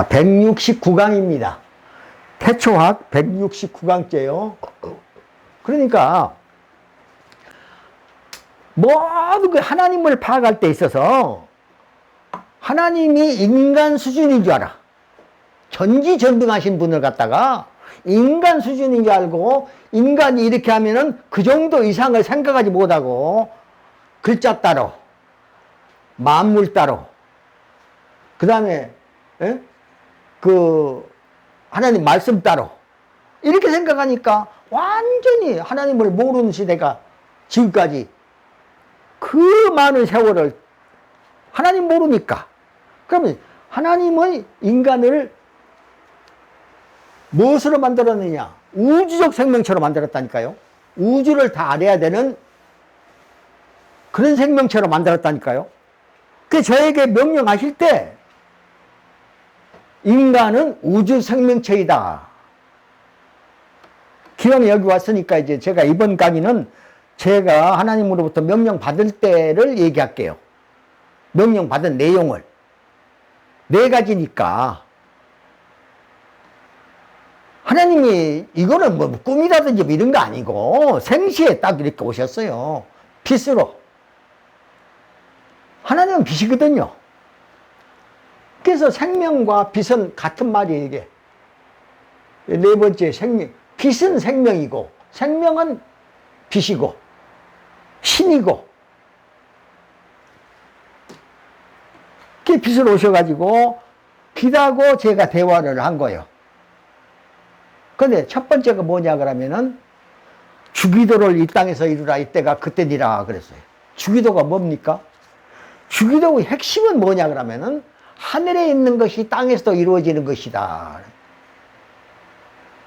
169강입니다. 태초학 169강째요. 그러니까 모든 그 하나님을 파악할 때 있어서 하나님이 인간 수준인 줄 알아. 전지전능하신 분을 갖다가 인간 수준인 줄 알고 인간이 이렇게 하면은 그 정도 이상을 생각하지 못하고 글자 따로 만물 따로 그 다음에 그 하나님 말씀 따로 이렇게 생각하니까 완전히 하나님을 모르는 시대가 지금까지 그 많은 세월을 하나님 모르니까. 그러면 하나님은 인간을 무엇으로 만들었느냐? 우주적 생명체로 만들었다니까요. 우주를 다 알아야 되는 그런 생명체로 만들었다니까요. 그래서 저에게 명령하실 때 인간은 우주 생명체이다. 기왕 여기 왔으니까 이제 제가 이번 강의는 제가 하나님으로부터 명령 받을 때를 얘기할게요. 명령 받은 내용을. 4가지니까. 하나님이 이거는 뭐 꿈이라든지 이런 거 아니고 생시에 딱 이렇게 오셨어요. 빛으로. 하나님은 빛이거든요. 그래서 생명과 빛은 같은 말이에요, 이게. 4번째 생명. 빛은 생명이고, 생명은 빛이고, 신이고. 그 빛으로 오셔가지고, 빛하고 제가 대화를 한 거예요. 근데 첫 번째가 뭐냐 그러면은, 주기도를 이 땅에서 이루라, 이때가 그때니라 그랬어요. 주기도가 뭡니까? 주기도의 핵심은 뭐냐 그러면은, 하늘에 있는 것이 땅에서도 이루어지는 것이다.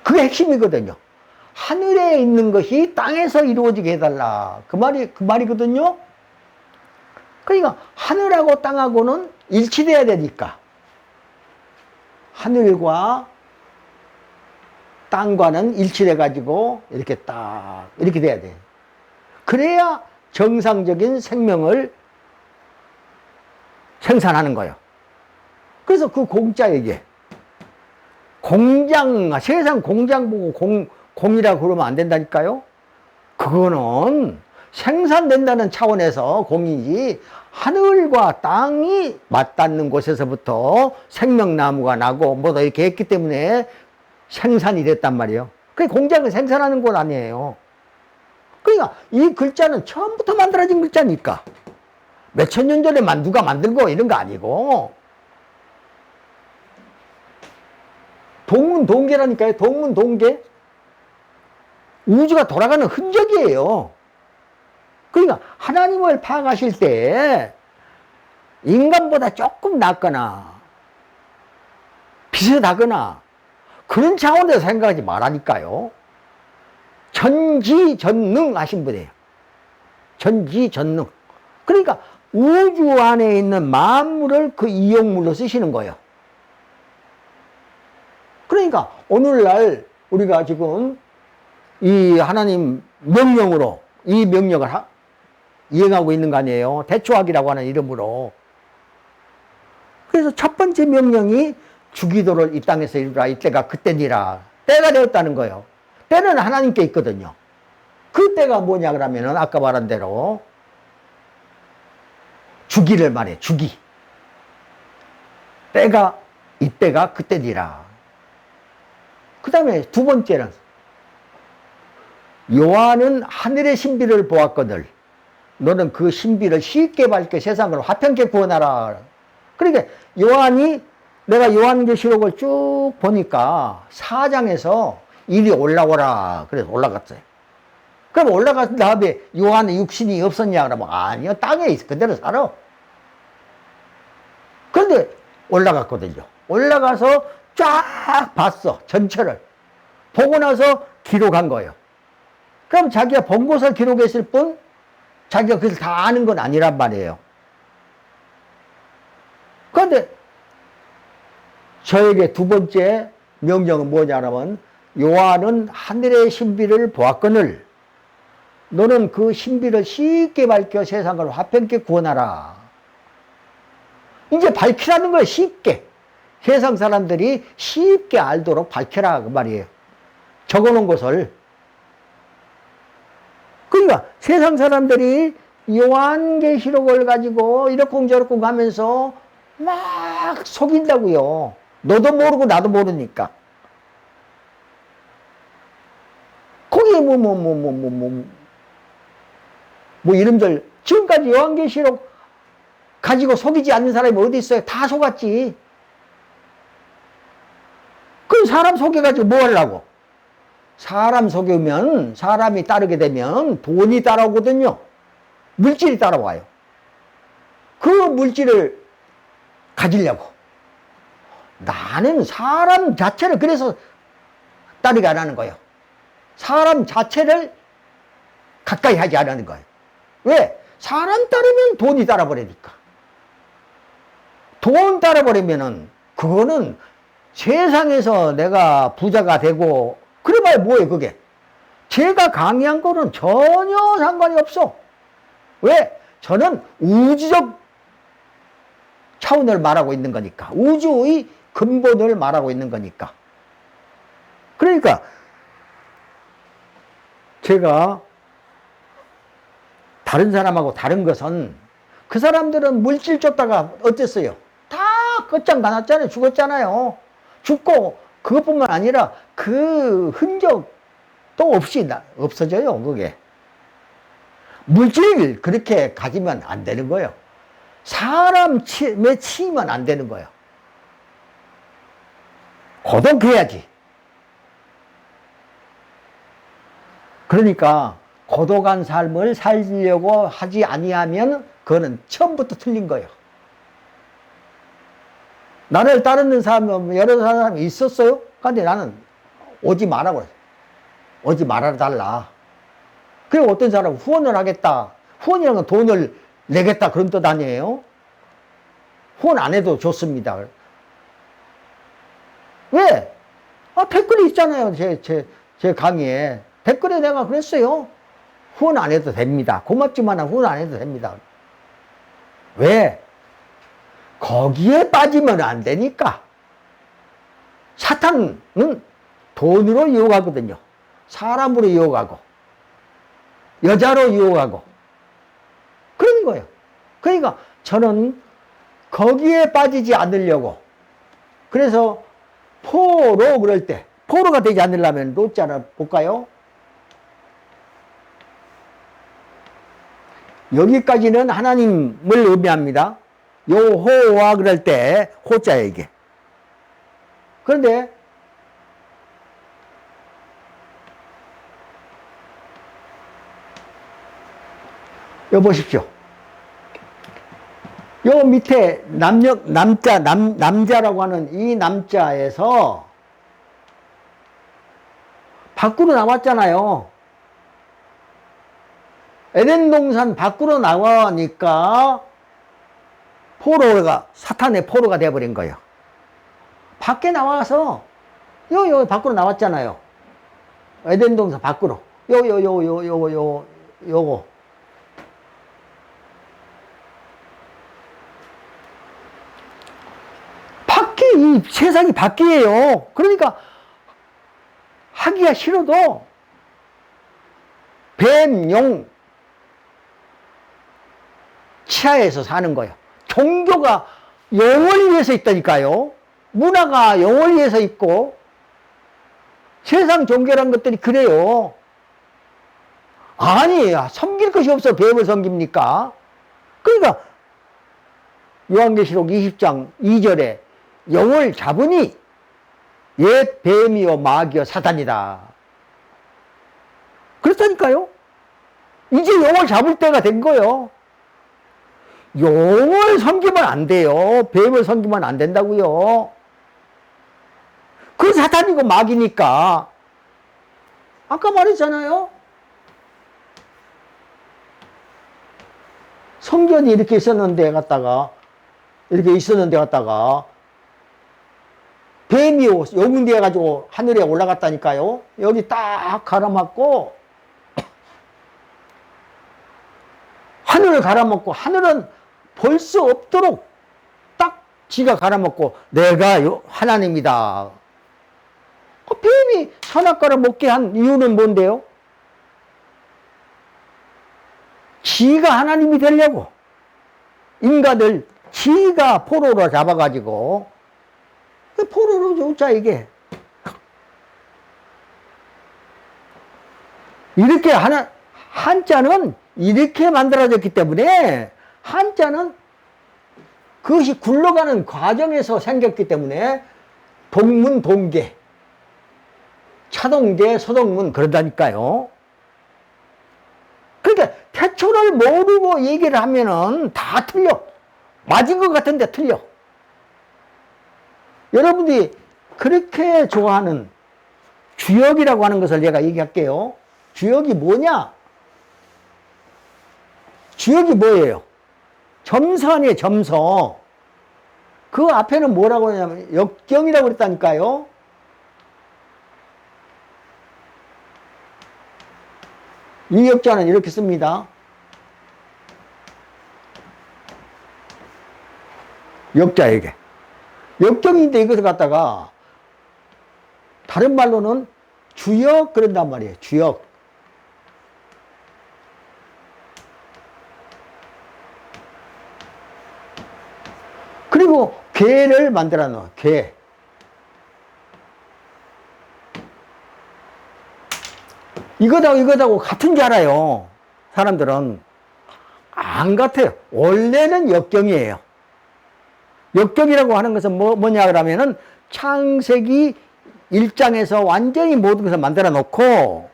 그게 핵심이거든요. 하늘에 있는 것이 땅에서 이루어지게 해달라. 그 말이거든요. 그러니까 하늘하고 땅하고는 일치돼야 되니까. 하늘과 땅과는 일치돼가지고 이렇게 딱, 이렇게 돼야 돼. 그래야 정상적인 생명을 생산하는 거예요. 그래서 그 공짜에게 공장, 세상 공장 보고 공이라고 그러면 안 된다니까요. 그거는 생산된다는 차원에서 공이지 하늘과 땅이 맞닿는 곳에서부터 생명나무가 나고 뭐다 이렇게 했기 때문에 생산이 됐단 말이에요. 그 공장은 생산하는 곳 아니에요. 그러니까 이 글자는 처음부터 만들어진 글자니까 몇천 년 전에 누가 만들고 이런 거 아니고 동문동계라니까요. 동문동계. 우주가 돌아가는 흔적이에요. 그러니까 하나님을 파악하실 때 인간보다 조금 낫거나 비슷하거나 그런 차원에서 생각하지 말라니까요. 전지전능하신 분이에요. 전지전능. 그러니까 우주 안에 있는 만물을 그 이용물로 쓰시는 거예요. 그러니까 오늘날 우리가 지금 이 하나님 명령으로 이 명령을 이행하고 있는 거 아니에요. 대초학이라고 하는 이름으로. 그래서 첫 번째 명령이 주기도를 이 땅에서 이루라. 이때가 그때니라. 때가 되었다는 거예요. 때는 하나님께 있거든요. 그 때가 뭐냐 그러면은 아까 말한 대로 주기를 말해. 주기. 때가 이때가 그때니라. 그 다음에 두 번째는 요한은 하늘의 신비를 보았거늘 너는 그 신비를 쉽게 밝게 세상을 화평케 구원하라. 그러니까 요한이 내가 요한계시록을 쭉 보니까 4장에서 이리 올라오라 그래서 올라갔어요. 그럼 올라간 다음에 요한의 육신이 없었냐 그러면 아니요, 땅에 있어 그대로 살아. 그런데 올라갔거든요. 올라가서 쫙 봤어. 전체를 보고 나서 기록한 거예요. 그럼 자기가 본 것을 기록했을 뿐 자기가 그것을 다 아는 건 아니란 말이에요. 그런데 저에게 두 번째 명령은 뭐냐면 요한은 하늘의 신비를 보았거늘 너는 그 신비를 쉽게 밝혀 세상을 화평케 구원하라. 이제 밝히라는 거예요. 쉽게. 세상 사람들이 쉽게 알도록 밝혀라 그 말이에요. 적어놓은 것을. 그러니까 세상 사람들이 요한계시록을 가지고 이렇고 저렇고 가면서 막 속인다고요. 너도 모르고 나도 모르니까. 거기에 뭐 이름들 지금까지 요한계시록 가지고 속이지 않는 사람이 어디 있어요? 다 속았지. 그 사람 속여가지고 뭐 하려고? 사람 속이면 사람이 따르게 되면 돈이 따라오거든요. 물질이 따라와요. 그 물질을 가지려고. 나는 사람 자체를 그래서 따르게 안 하는 거예요. 사람 자체를 가까이 하지 않는 거예요. 왜? 사람 따르면 돈이 따라버리니까. 돈 따라버리면은 그거는 세상에서 내가 부자가 되고 그래봐야 뭐예요 그게. 제가 강의한 거는 전혀 상관이 없어. 왜? 저는 우주적 차원을 말하고 있는 거니까. 우주의 근본을 말하고 있는 거니까. 그러니까 제가 다른 사람하고 다른 것은 그 사람들은 물질 쫓다가 어땠어요? 다 끝장나놨잖아요. 죽었잖아요. 죽고 그것뿐만 아니라 그 흔적도 없이 없어져요. 그게. 물질 그렇게 가지면 안 되는 거예요. 사람에 치이면 안 되는 거예요. 고독해야지. 그러니까 고독한 삶을 살려고 하지 아니하면 그거는 처음부터 틀린 거예요. 나를 따르는 사람, 여러 사람이 있었어요? 근데 나는 오지 말라고 그랬어요. 오지 말아달라. 그리고 어떤 사람은 후원을 하겠다. 후원이라는 건 돈을 내겠다. 그런 뜻 아니에요? 후원 안 해도 좋습니다. 왜? 댓글이 있잖아요. 제 강의에. 댓글에 내가 그랬어요. 후원 안 해도 됩니다. 고맙지만 후원 안 해도 됩니다. 왜? 거기에 빠지면 안 되니까. 사탄은 돈으로 유혹하거든요. 사람으로 유혹하고, 여자로 유혹하고, 그런 거예요. 그러니까 저는 거기에 빠지지 않으려고. 그래서 포로 그럴 때, 포로가 되지 않으려면 로자를 볼까요? 여기까지는 하나님을 의미합니다. 요호와 그럴 때 호자예요 이게. 그런데 여 보십시오. 요 밑에 남자라고 하는 이 남자에서 밖으로 나왔잖아요. 에덴 동산 밖으로 나가니까 포로가, 사탄의 포로가 되어버린 거예요. 밖에 나와서, 요 밖으로 나왔잖아요. 에덴 동산 밖으로. 요거. 밖에, 이 세상이 밖이에요. 그러니까, 하기가 싫어도, 뱀, 용, 치하에서 사는 거예요. 종교가 영을 위해서 있다니까요. 문화가 영을 위해서 있고, 세상 종교란 것들이 그래요. 아니, 섬길 것이 없어 뱀을 섬깁니까? 그러니까, 요한계시록 20장 2절에 영을 잡으니 옛 뱀이요 마귀요 사단이다. 그렇다니까요. 이제 영을 잡을 때가 된 거예요. 용을 섬기면 안 돼요. 뱀을 섬기면 안 된다고요. 그 사탄이고 마귀니까. 아까 말했잖아요. 성전이 이렇게 있었는데 갔다가 뱀이 용이 돼가지고 하늘에 올라갔다니까요. 여기 딱 갈아맞고 하늘을 갈아먹고 하늘은 볼 수 없도록 딱 지가 갈아먹고 내가 하나님이다. 뱀이 선악과를 먹게 한 이유는 뭔데요? 지가 하나님이 되려고 인간을 지가 포로로 잡아가지고 포로로 줬자 이게 이렇게 한자는 이렇게 만들어졌기 때문에 한자는 그것이 굴러가는 과정에서 생겼기 때문에 동문 동계 차동계 서동문 그러다니까요. 그러니까 태초를 모르고 얘기를 하면은 다 틀려. 맞은 것 같은데 틀려. 여러분들이 그렇게 좋아하는 주역이라고 하는 것을 제가 얘기할게요. 주역이 뭐냐? 주역이 뭐예요? 점서 아니에요, 점서. 그 앞에는 뭐라고 하냐면 역경이라고 그랬다니까요. 이 역자는 이렇게 씁니다. 역자에게. 역경인데 이것을 갖다가 다른 말로는 주역 그런단 말이에요. 주역. 그리고 괴를 만들어 놓아. 괴. 이거하고 같은 줄 알아요. 사람들은. 안 같아요. 원래는 역경이에요. 역경이라고 하는 것은 뭐냐 그러면은 창세기 1장에서 완전히 모든 것을 만들어 놓고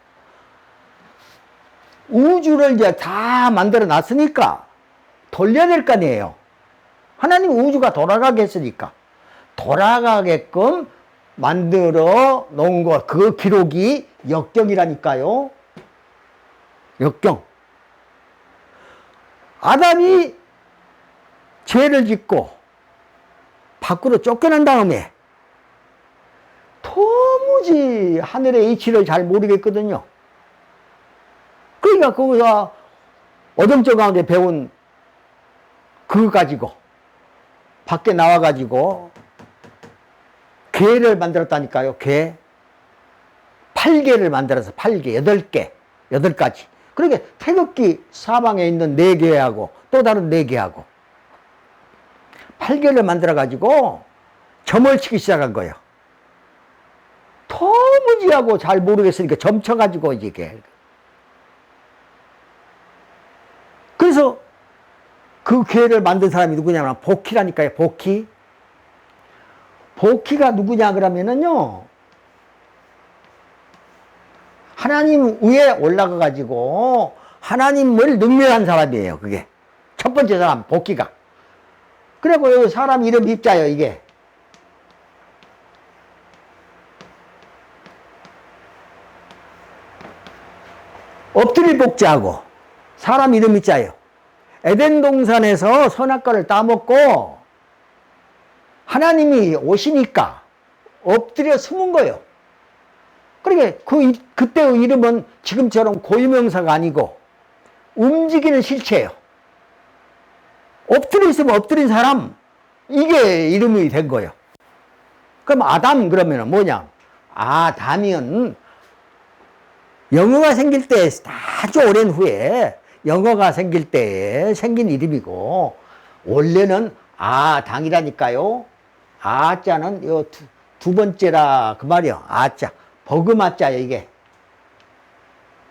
우주를 이제 다 만들어 놨으니까 돌려야 될 거 아니에요. 하나님 우주가 돌아가게 했으니까 돌아가게끔 만들어 놓은 것, 그 기록이 역경이라니까요. 역경. 아담이 죄를 짓고 밖으로 쫓겨난 다음에 도무지 하늘의 이치를 잘 모르겠거든요. 그러니까 거기서 어둠쪽 가운데 배운 그거 가지고 밖에 나와가지고 괴를 만들었다니까요. 괴. 8개를 만들어서 8개, 8개, 8가지. 그러니까 태극기 사방에 있는 4개하고 또 다른 4개하고 8개를 만들어가지고 점을 치기 시작한 거예요. 도무지하고 잘 모르겠으니까 점 쳐가지고 이게. 그래서 그 괴를 만든 사람이 누구냐면 복희라니까요. 복희. 복희가 누구냐 그러면은요. 하나님 위에 올라가 가지고 하나님을 능멸한 사람이에요. 그게 첫 번째 사람 복희가. 그리고 사람 이름 입자예요. 이게 엎드릴 복자하고 사람 이름 입자예요. 에덴 동산에서 선악과를 따먹고 하나님이 오시니까 엎드려 숨은 거예요. 그러니까 그때의 이름은 지금처럼 고유명사가 아니고 움직이는 실체예요. 엎드려 있으면 엎드린 사람, 이게 이름이 된 거예요. 그럼 아담 그러면 뭐냐? 아담이은 영어가 생길 때 아주 오랜 후에 영어가 생길 때 생긴 이름이고 원래는 아당이라니까요. 아자는 요 두 번째라 그 말이요. 아자. 버그마자예요, 이게.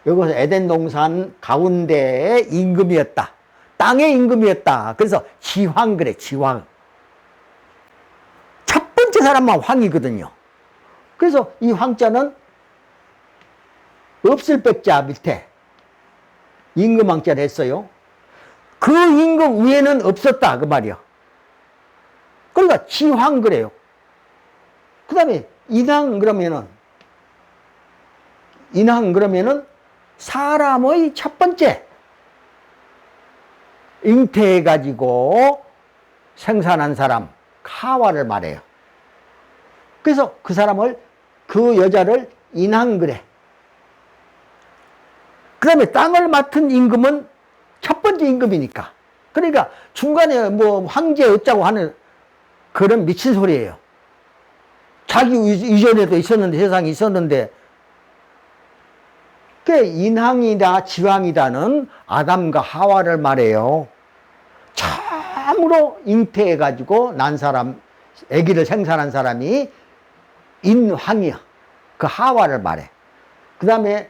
여기서 에덴 동산 가운데의 임금이었다. 땅의 임금이었다. 그래서 지황 그래, 지황. 첫 번째 사람만 황이거든요. 그래서 이 황자는 없을 백자 밑에 임금왕자를 했어요. 그 임금 위에는 없었다, 그 말이요. 그러니까 지황 그래요. 그 다음에 인왕 그러면은 사람의 첫 번째 잉태해가지고 생산한 사람, 카와를 말해요. 그래서 그 사람을, 그 여자를 인왕 그래. 그 다음에 땅을 맡은 임금은 첫 번째 임금이니까. 그러니까 중간에 뭐 황제 어쩌고 하는 그런 미친 소리예요. 자기 이전에도 있었는데, 세상에 있었는데, 그 인황이다 지황이다는 아담과 하와를 말해요. 참으로 잉태해가지고 난 사람, 아기를 생산한 사람이 인황이야. 그 하와를 말해. 그 다음에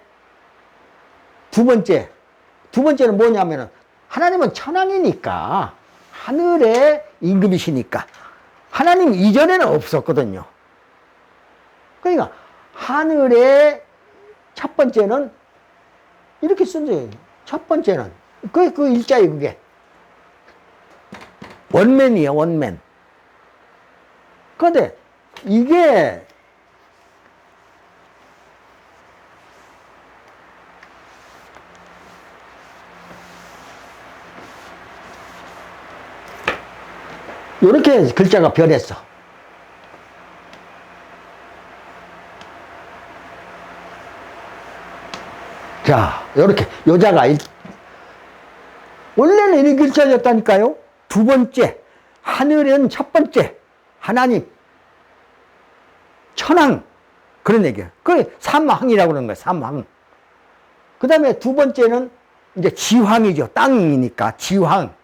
두 번째는 뭐냐면은, 하나님은 천왕이니까, 하늘의 임금이시니까, 하나님 이전에는 없었거든요. 그러니까, 하늘의 첫 번째는, 이렇게 쓴대요. 첫 번째는. 그 일자예요, 그게. 원맨이에요, 원맨. 그런데, 이게, 이렇게 글자가 변했어. 자, 이렇게 여자가 원래는 이 글자였다니까요. 두 번째, 하늘은 첫 번째, 하나님, 천왕, 그런 얘기야. 그게 삼황이라고 그러는 거야, 삼황. 그 다음에 두 번째는 이제 지황이죠. 땅이니까 지황.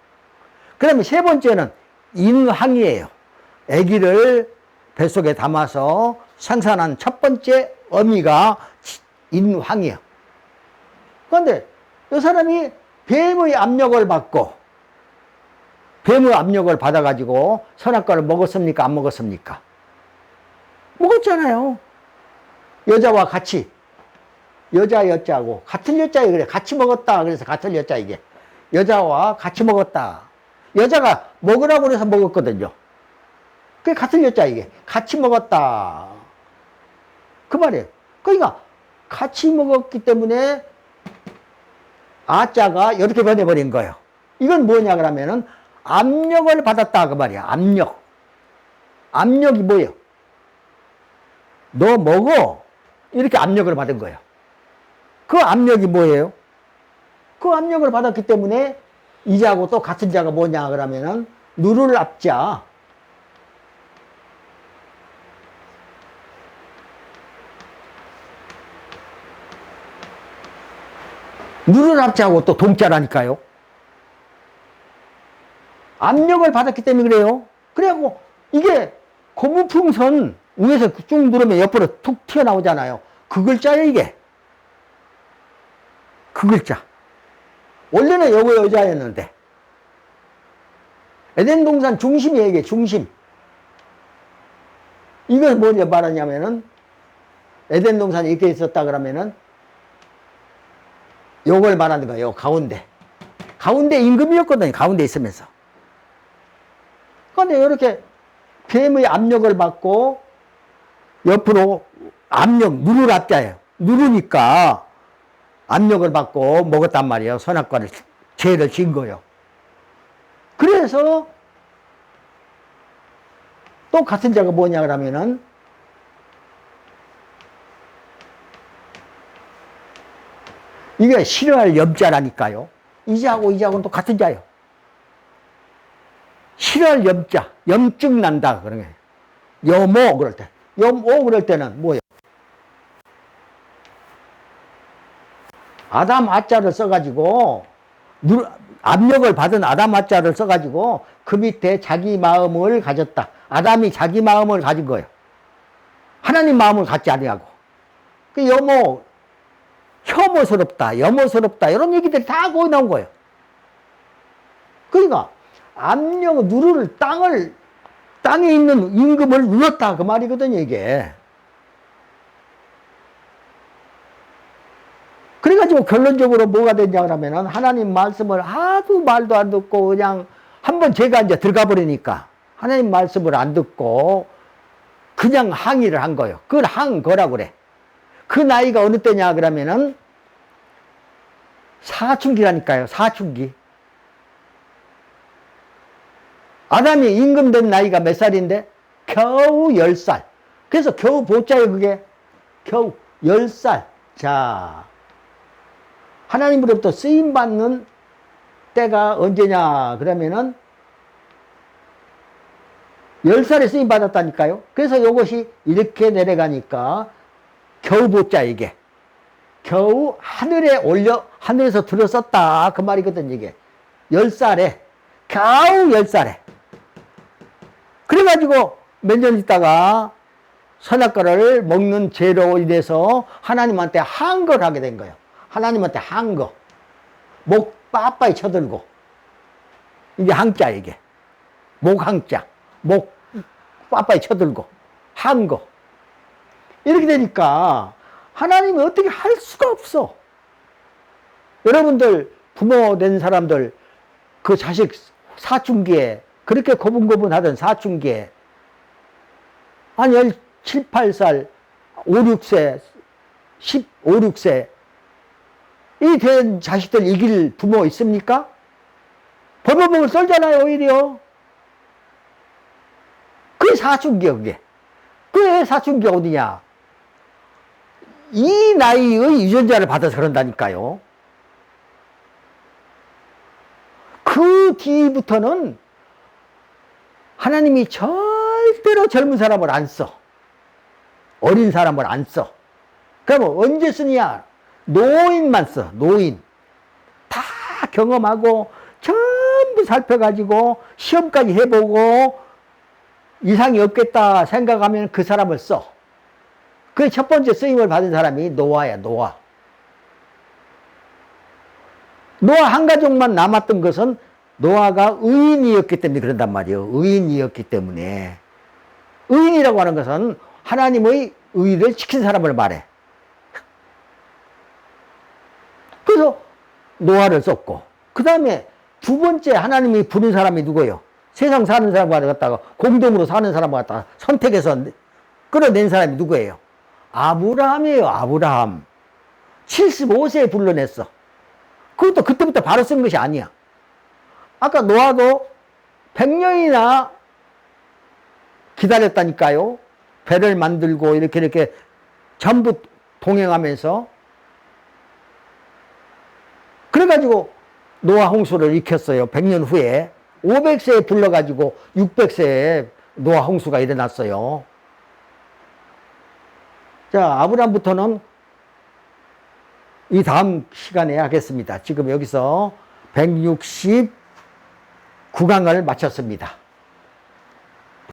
그 다음에 세 번째는 인황이에요. 아기를 뱃속에 담아서 생산한 첫 번째 어미가 인황이에요. 그런데 이 사람이 뱀의 압력을 받고, 뱀의 압력을 받아가지고 선악과를 먹었습니까? 안 먹었습니까? 먹었잖아요. 여자와 같이. 여자, 여자고. 같은 여자에 그래. 같이 먹었다. 그래서 같은 여자 이게. 여자와 같이 먹었다. 여자가 먹으라고 그래서 먹었거든요. 그게 같은 여자 이게. 같이 먹었다. 그 말이에요. 그러니까 같이 먹었기 때문에 아자가 이렇게 변해버린 거예요. 이건 뭐냐 그러면은 압력을 받았다 그 말이야. 압력. 압력이 뭐예요? 너 먹어. 이렇게 압력을 받은 거예요. 그 압력이 뭐예요? 그 압력을 받았기 때문에 이자하고 또 같은 자가 뭐냐 그러면은 누를 앞자. 누를 앞자하고 또 동자라니까요. 압력을 받았기 때문에 그래요. 그래갖고 이게 고무풍선 위에서 쭉 누르면 옆으로 툭 튀어나오잖아요. 그 글자예요 이게. 그 글자. 원래는 여자였는데 에덴 동산 중심이에요 이게. 중심. 이건 뭐냐 말하냐면은 에덴 동산이 이렇게 있었다 그러면은 요걸 말하는 거예요. 가운데. 가운데 임금이었거든요. 가운데 있으면서. 그런데 이렇게 뱀의 압력을 받고 옆으로 압력, 누를 앞자예요. 누르니까 압력을 받고 먹었단 말이에요. 선악과를, 죄를 지은 거예요. 그래서 또 같은 자가 뭐냐 그러면은 이게 싫어할 염자라니까요. 이자하고는 또 같은 자예요. 싫어할 염자, 염증 난다 그런 거예요. 염오 그럴 때. 염오 그럴 때는 뭐예요? 아담 아자를 써가지고 압력을 받은 아담 아자를 써가지고 그 밑에 자기 마음을 가졌다. 아담이 자기 마음을 가진 거예요. 하나님 마음을 갖지 아니하고. 그 염오, 혐오스럽다, 염오스럽다 이런 얘기들이 다 거기 나온 거예요. 그러니까 압력, 누를 땅에 있는 임금을 눌렀다 그 말이거든요 이게. 그래가지고 결론적으로 뭐가 됐냐 그러면은 하나님 말씀을 하도 말도 안 듣고 그냥 한번 제가 이제 들어가 버리니까 하나님 말씀을 안 듣고 그냥 항의를 한 거예요. 그걸 항거라고 그래. 그 나이가 어느 때냐 그러면은 사춘기라니까요. 사춘기. 아담이 임금된 나이가 몇 살인데? 겨우 10살. 그래서 겨우 보자예요 그게. 겨우 10살. 자, 하나님으로부터 쓰임받는 때가 언제냐 그러면은 10살에 쓰임 받았다니까요. 그래서 이것이 이렇게 내려가니까 겨우 보자, 이게. 겨우 하늘에 올려, 하늘에서 들어섰다. 그 말이거든, 이게. 10살에. 겨우 10살에. 그래가지고 몇 년 있다가 선악과를 먹는 죄로 인해서 하나님한테 항거를 하게 된 거예요. 하나님한테 항거. 목 빠빠이 쳐들고. 이게 항자, 이게. 목항자. 목 빠빠이 쳐들고. 항거. 이렇게 되니까 하나님이 어떻게 할 수가 없어. 여러분들 부모 된 사람들 그 자식 사춘기에 그렇게 고분고분하던 사춘기에 한 17, 8살, 5, 6세, 15, 6세 이 된 자식들 이길 부모 있습니까? 벌벌벌 썰잖아요, 오히려. 그게 사춘기야, 그게. 그게 사춘기가 어디냐? 이 나이의 유전자를 받아서 그런다니까요. 그 뒤부터는 하나님이 절대로 젊은 사람을 안 써. 어린 사람을 안 써. 그럼 언제 쓰냐? 노인만 써, 노인. 다 경험하고 전부 살펴가지고 시험까지 해보고 이상이 없겠다 생각하면 그 사람을 써. 그 첫 번째 쓰임을 받은 사람이 노아야, 노아. 노아 한 가족만 남았던 것은 노아가 의인이었기 때문에 그런단 말이에요. 의인이었기 때문에. 의인이라고 하는 것은 하나님의 의를 지킨 사람을 말해. 그래서 노아를 썼고, 그 다음에 두 번째 하나님이 부른 사람이 누구예요? 세상 사는 사람과 갖다가 공동으로 사는 사람과 갖다가 선택해서 끌어낸 사람이 누구예요? 아브라함이에요, 아브라함. 75세에 불러냈어. 그것도 그때부터 바로 쓴 것이 아니야. 아까 노아도 100년이나 기다렸다니까요. 배를 만들고 이렇게 전부 동행하면서. 그래가지고 노아 홍수를 일으켰어요. 100년 후에. 500세에 불러가지고 600세에 노아 홍수가 일어났어요. 자, 아브라함부터는 이 다음 시간에 하겠습니다. 지금 여기서 169강을 마쳤습니다.